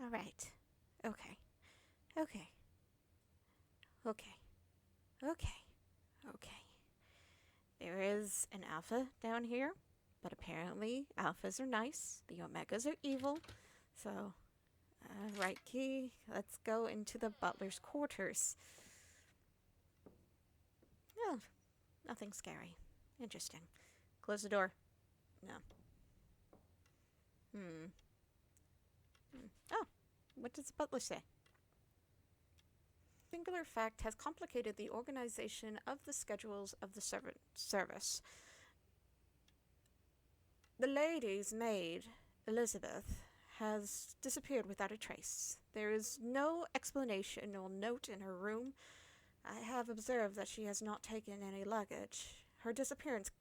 All right. Okay. Okay. Okay. Okay. Okay. There is an alpha down here, but apparently alphas are nice. The omegas are evil. So, right key. Let's go into the butler's quarters. Oh, nothing scary. Interesting. Close the door. No. Hmm. Oh, what does the butler say? Singular fact has complicated the organization of the schedules of the service. The lady's maid, Elizabeth, has disappeared without a trace. There is no explanation or note in her room. I have observed that she has not taken any luggage. Her disappearance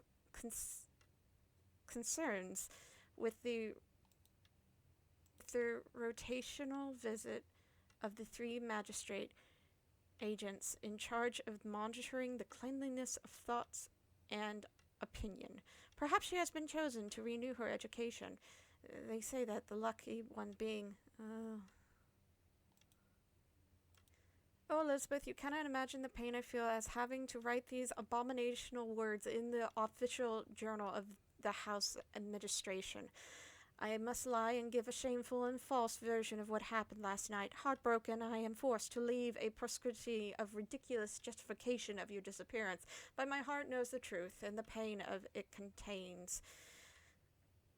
concerns with the rotational visit of the three magistrate agents in charge of monitoring the cleanliness of thoughts and opinion. Perhaps she has been chosen to renew her education. They say that the lucky one being... Oh, Elizabeth, you cannot imagine the pain I feel as having to write these abominational words in the official journal of the House Administration. I must lie and give a shameful and false version of what happened last night. Heartbroken, I am forced to leave a proscripty of ridiculous justification of your disappearance, but my heart knows the truth and the pain of it contains.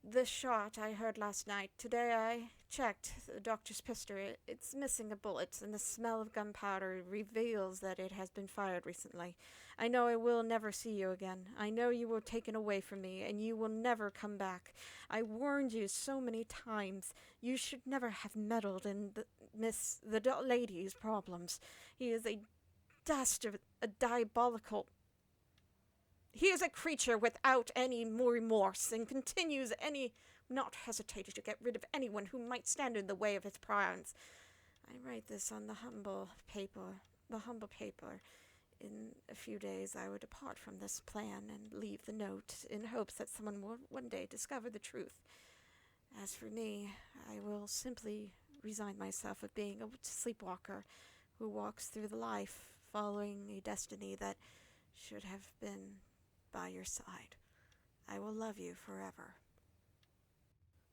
The shot I heard last night. Today I checked the doctor's pistol. It's missing a bullet, and the smell of gunpowder reveals that it has been fired recently. I know I will never see you again. I know you were taken away from me, and you will never come back. I warned you so many times. You should never have meddled in the lady's problems. He is a dastard, a diabolical... He is a creature without any more remorse, and continues not hesitating to get rid of anyone who might stand in the way of his plans. I write this on the humble paper. In a few days I will depart from this plan and leave the note in hopes that someone will one day discover the truth. As for me, I will simply resign myself of being a sleepwalker who walks through the life following a destiny that should have been by your side. I will love you forever.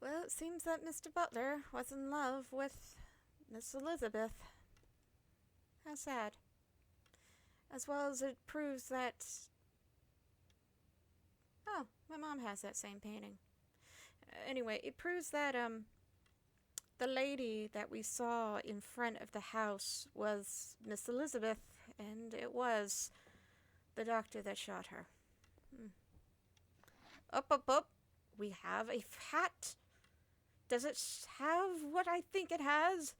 Well, it seems that Mr. Butler was in love with Miss Elizabeth. How sad. As well as it proves that... Oh, my mom has that same painting. Anyway, it proves that, the lady that we saw in front of the house was Miss Elizabeth, and it was the doctor that shot her. Up. We have a hat. Does it have what I think it has?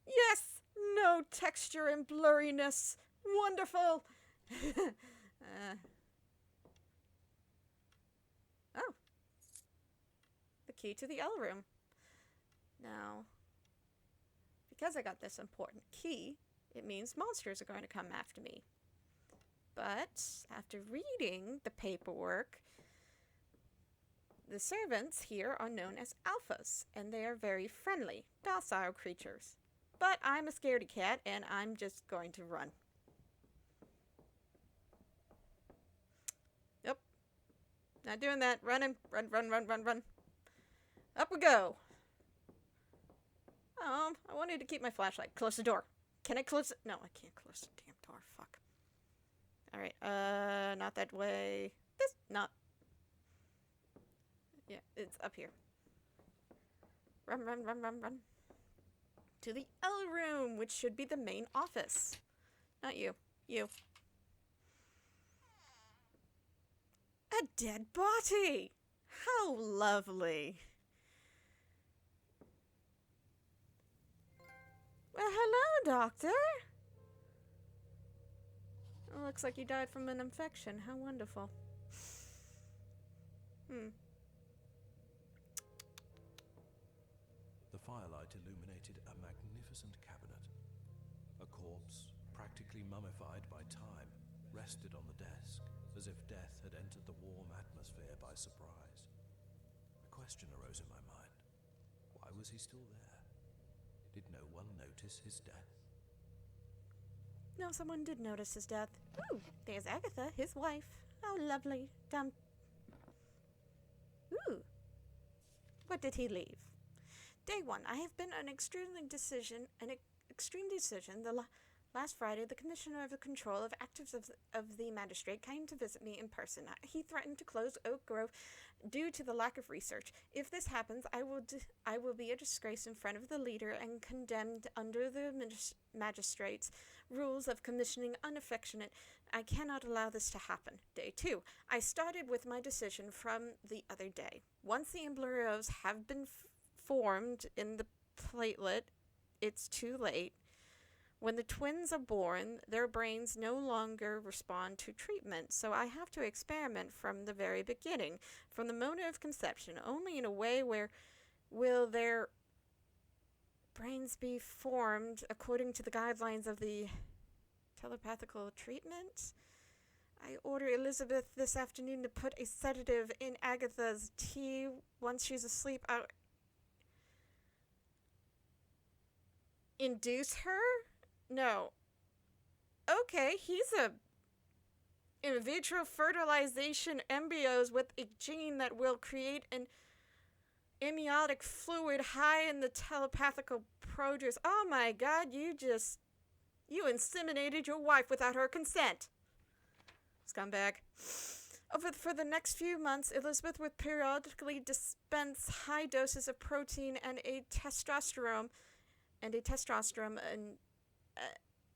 Yes! No texture and blurriness. Wonderful! Oh. The key to the L room. Now, because I got this important key, it means monsters are going to come after me. But after reading the paperwork, the servants here are known as alphas, and they are very friendly, docile creatures. But I'm a scaredy cat, and I'm just going to run. Yep. Not doing that. Running. Run. Up we go. I wanted to keep my flashlight. Close the door. Can I close it? No, I can't close the damn door. Fuck. Alright, not that way. Not... Yeah, it's up here. Run. To the L room, which should be the main office. Not you. You. A dead body! How lovely! Well, hello, Doctor! It looks like you died from an infection. How wonderful. The firelight illuminated a magnificent cabinet. A corpse, practically mummified by time, rested on the desk, as if death had entered the warm atmosphere by surprise. A question arose in my mind. Why was he still there? Did notice his death? No, someone did notice his death. Ooh, there's Agatha, his wife. Oh, lovely. Ooh. What did he leave? Day 1. I have been an extreme decision. Last Friday, the Commissioner of the Control of Actives of the Magistrate came to visit me in person. He threatened to close Oak Grove due to the lack of research. If this happens, I will be a disgrace in front of the leader and condemned under the magistrate's rules of commissioning unaffectionate. I cannot allow this to happen. Day 2. I started with my decision from the other day. Once the embryos have been formed in the platelet, it's too late. When the twins are born, their brains no longer respond to treatment, so I have to experiment from the very beginning, from the moment of conception, only in a way where will their brains be formed according to the guidelines of the telepathical treatment. I order Elizabeth this afternoon to put a sedative in Agatha's tea once she's asleep. I'll induce her? No. Okay, he's a in vitro fertilization embryos with a gene that will create an amniotic fluid high in the telepathical produce. Oh my god, you inseminated your wife without her consent. Scumbag. For the next few months, Elizabeth would periodically dispense high doses of protein and a testosterone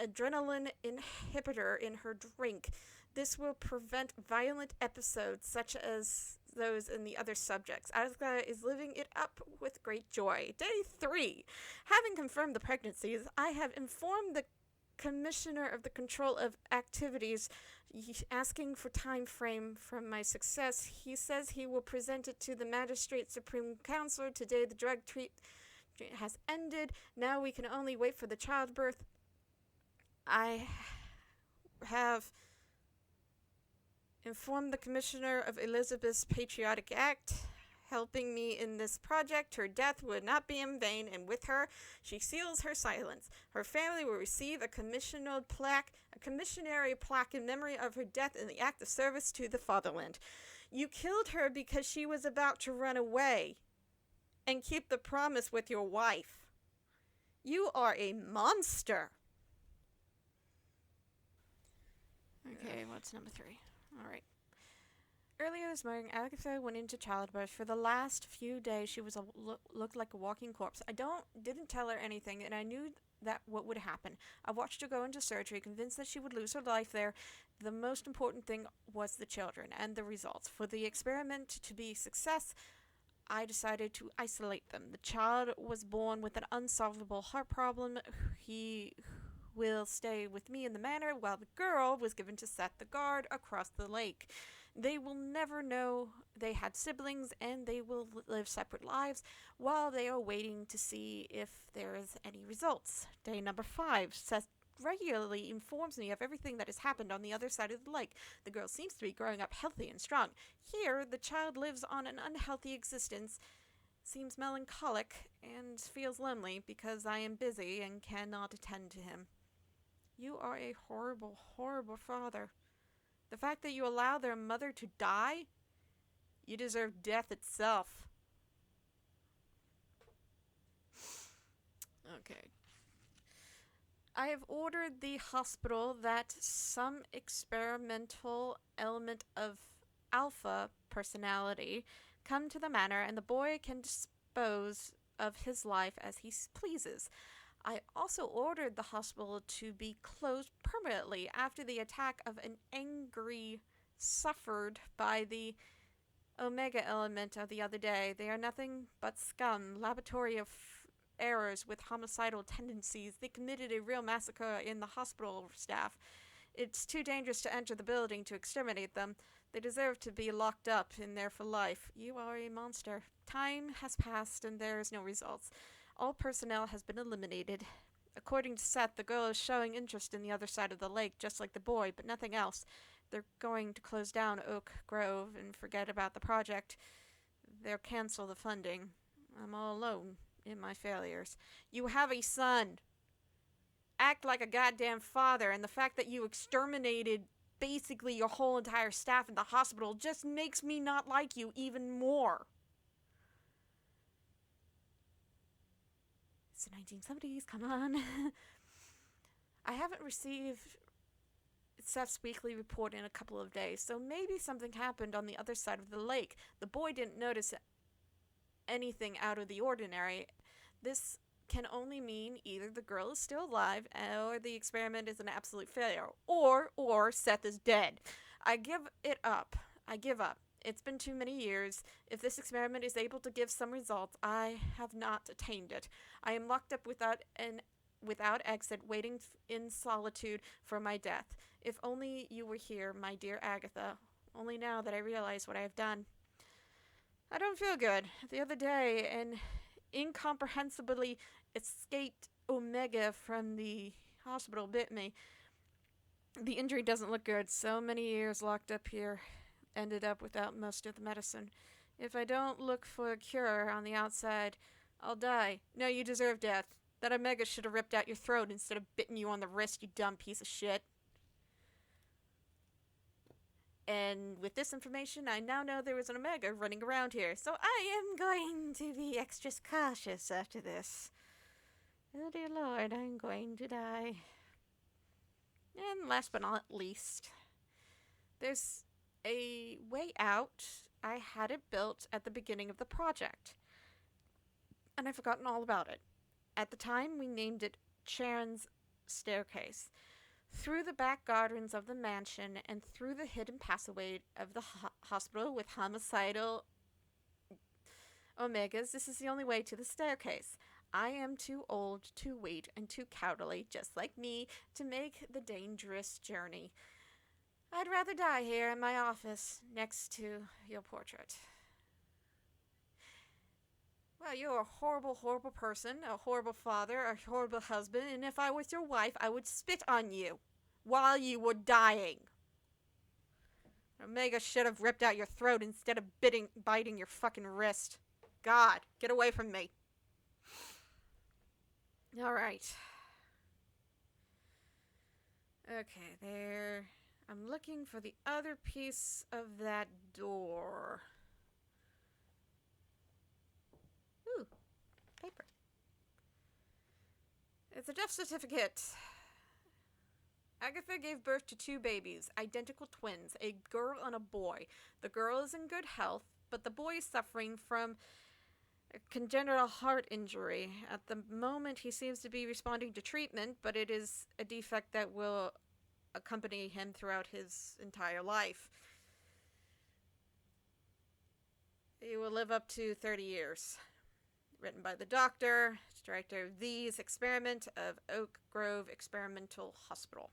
adrenaline inhibitor in her drink. This will prevent violent episodes such as those in the other subjects. Agatha is living it up with great joy. Day 3. Having confirmed the pregnancies, I have informed the Commissioner of the Control of Activities, asking for time frame from my success. He says he will present it to the Magistrate Supreme Council. Today the drug treatment has ended. Now we can only wait for the childbirth. I have informed the Commissioner of Elizabeth's Patriotic Act, helping me in this project. Her death would not be in vain, and with her, she seals her silence. Her family will receive a commissionary plaque in memory of her death in the act of service to the fatherland. You killed her because she was about to run away and keep the promise with your wife. You are a monster. Okay, what's number 3? All right. Earlier this morning, Agatha went into childbirth. For the last few days, she was looked like a walking corpse. I didn't tell her anything, and I knew that what would happen. I watched her go into surgery, convinced that she would lose her life there. The most important thing was the children and the results. For the experiment to be a success, I decided to isolate them. The child was born with an unsolvable heart problem. He will stay with me in the manor, while the girl was given to Seth the guard across the lake. They will never know they had siblings, and they will live separate lives while they are waiting to see if there is any results. Day number 5. Seth regularly informs me of everything that has happened on the other side of the lake. The girl seems to be growing up healthy and strong. Here, the child lives on an unhealthy existence, seems melancholic, and feels lonely because I am busy and cannot attend to him. You are a horrible, horrible father. The fact that you allow their mother to die, you deserve death itself. Okay. I have ordered the hospital that some experimental element of alpha personality come to the manor, and the boy can dispose of his life as he pleases. I also ordered the hospital to be closed permanently after the attack of an angry suffered by the Omega element of the other day. They are nothing but scum, laboratory of errors with homicidal tendencies. They committed a real massacre in the hospital staff. It's too dangerous to enter the building to exterminate them. They deserve to be locked up in there for life. You are a monster. Time has passed and there is no results. All personnel has been eliminated. According to Seth, the girl is showing interest in the other side of the lake, just like the boy, but nothing else. They're going to close down Oak Grove and forget about the project. They'll cancel the funding. I'm all alone in my failures. You have a son. act like a goddamn father, and the fact that you exterminated basically your whole entire staff in the hospital just makes me not like you even more. It's the 1970s, come on. I haven't received Seth's weekly report in a couple of days, so maybe something happened on the other side of the lake. The boy didn't notice anything out of the ordinary. This can only mean either the girl is still alive, or the experiment is an absolute failure, or Seth is dead. I give up. It's been too many years. If this experiment is able to give some results, I have not attained it. I am locked up without exit, waiting in solitude for my death. If only you were here, my dear Agatha. Only now that I realize what I have done. I don't feel good. The other day, an incomprehensibly escaped Omega from the hospital bit me. The injury doesn't look good. So many years locked up here. Ended up without most of the medicine. If I don't look for a cure on the outside, I'll die. No, you deserve death. That Omega should have ripped out your throat instead of bitten you on the wrist, you dumb piece of shit. And with this information, I now know there was an Omega running around here, so I am going to be extra cautious after this. Oh dear Lord, I'm going to die. And last but not least, there's a way out. I had it built at the beginning of the project, and I've forgotten all about it. At the time, we named it Charron's Staircase. Through the back gardens of the mansion and through the hidden passageway of the hospital with homicidal Omegas, this is the only way to the staircase. I am too old, too weak, and too cowardly, just like me, to make the dangerous journey. I'd rather die here in my office next to your portrait. Well, you're a horrible, horrible person, a horrible father, a horrible husband, and if I was your wife, I would spit on you while you were dying. Omega should have ripped out your throat instead of biting your fucking wrist. God, get away from me. Alright. Okay, there. I'm looking for the other piece of that door. Ooh, paper. It's a death certificate. Agatha gave birth to 2 babies, identical twins, a girl and a boy. The girl is in good health, but the boy is suffering from a congenital heart injury. At the moment, he seems to be responding to treatment, but it is a defect that will accompany him throughout his entire life. He will live up to 30 years. Written by the doctor, director of these experiment of Oak Grove Experimental Hospital.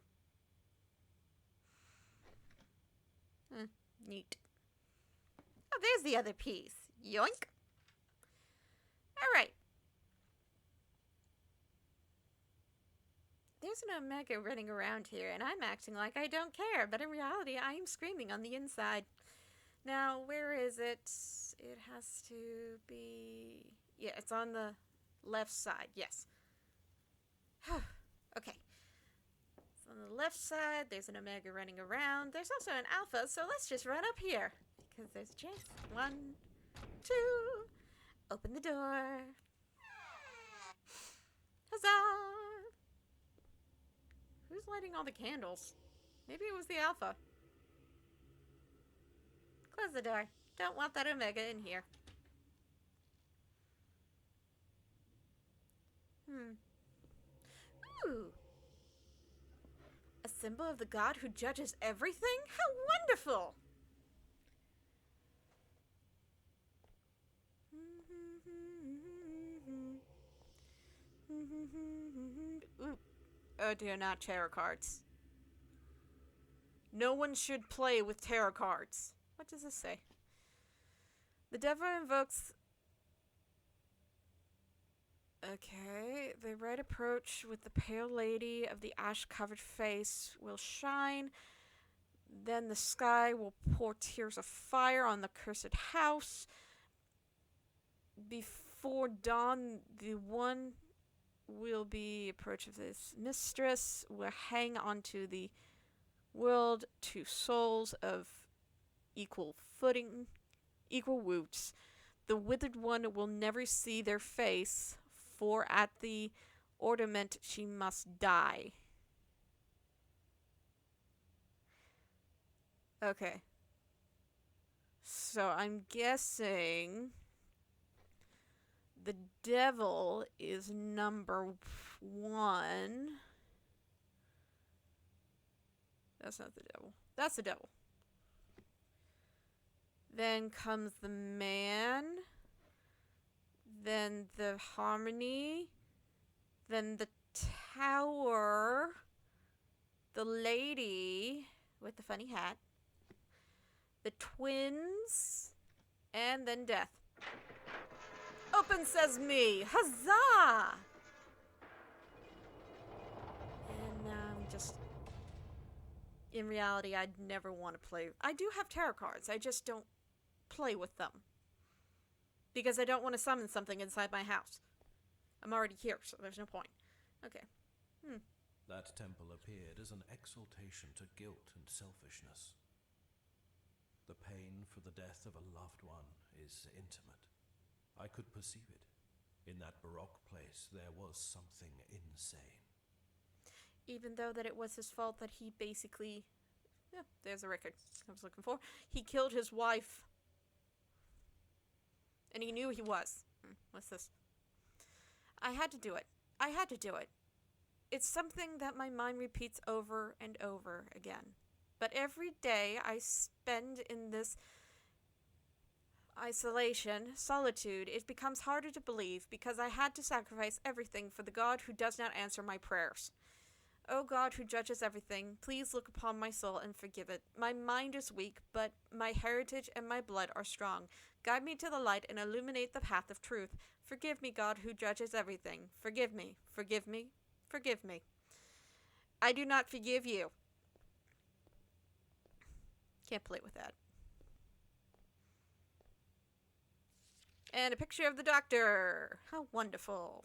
Neat. Oh, there's the other piece. Yoink. Alright. There's an Omega running around here, and I'm acting like I don't care, but in reality, I am screaming on the inside. Now, where is it? It has to be... Yeah, it's on the left side, yes. Okay. It's on the left side, there's an Omega running around. There's also an Alpha, so let's just run up here. Because there's a chance. 1, 2. Open the door. Huzzah! Who's lighting all the candles? Maybe it was the Alpha. Close the door. Don't want that Omega in here. Ooh. A symbol of the god who judges everything? How wonderful! Ooh. Oh dear, not tarot cards. No one should play with tarot cards. What does this say? The devil invokes... Okay, the right approach with the pale lady of the ash-covered face will shine. Then the sky will pour tears of fire on the cursed house. Before dawn, the one will be approach of this mistress will hang onto the world to souls of equal footing, equal roots. The withered one will never see their face, for at the ornament she must die. Okay. So I'm guessing the devil is number 1. That's not the devil. That's the devil. Then comes the man. Then the harmony. Then the tower. The lady with the funny hat. The twins. And then death. Open sesame! Huzzah! And now I'm just... In reality, I'd never want to play... I do have tarot cards. I just don't play with them. Because I don't want to summon something inside my house. I'm already here, so there's no point. Okay. That temple appeared as an exaltation to guilt and selfishness. The pain for the death of a loved one is intimate. I could perceive it. In that baroque place, there was something insane. Even though that it was his fault that he basically... Yeah, there's a record I was looking for. He killed his wife. And he knew he was. What's this? I had to do it. I had to do it. It's something that my mind repeats over and over again. But every day I spend in this isolation, solitude, it becomes harder to believe because I had to sacrifice everything for the God who does not answer my prayers. O God who judges everything, please look upon my soul and forgive it. My mind is weak, but my heritage and my blood are strong. Guide me to the light and illuminate the path of truth. Forgive me, God who judges everything. Forgive me, forgive me, forgive me. I do not forgive you. Can't play with that. And a picture of the doctor. How wonderful.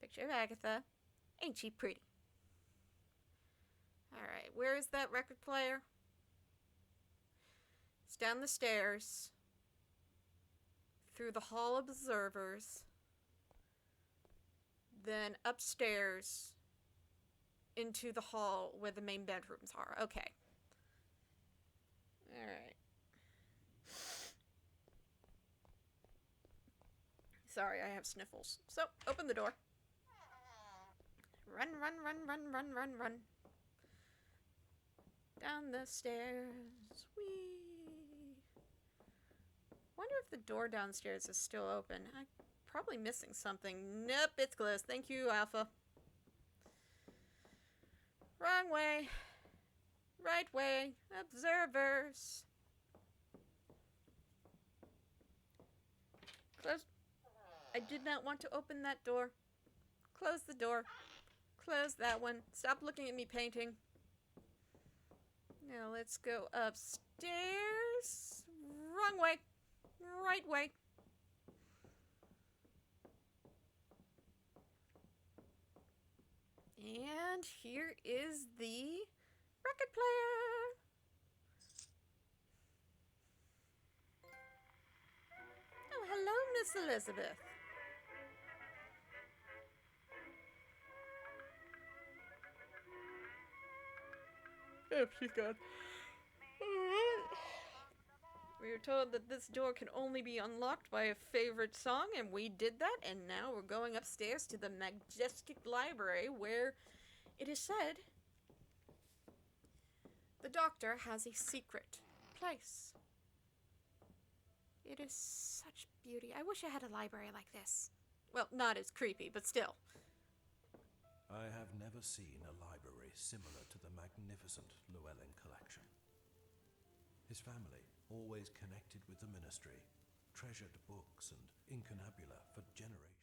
Picture of Agatha. Ain't she pretty? Alright, where is that record player? It's down the stairs. Through the hall of observers. Then upstairs. Into the hall where the main bedrooms are. Okay. Alright. Sorry, I have sniffles. So, open the door. Run, run, run, run, run, run, run. Down the stairs. Whee! Wonder if the door downstairs is still open. I'm probably missing something. Nope, it's closed. Thank you, Alpha. Wrong way. Right way. Observers. Close. I did not want to open that door. Close the door. Close that one. Stop looking at me painting. Now let's go upstairs. Wrong way. Right way. And here is the record player. Oh, hello, Miss Elizabeth. Yep, she's gone. We were told that this door can only be unlocked by a favorite song, and we did that, and now we're going upstairs to the majestic library where it is said the doctor has a secret place. It is such beauty. I wish I had a library like this. Well, not as creepy, but still. I have never seen a library similar to the magnificent Llewellyn collection. His family, always connected with the ministry, treasured books and incunabula for generations.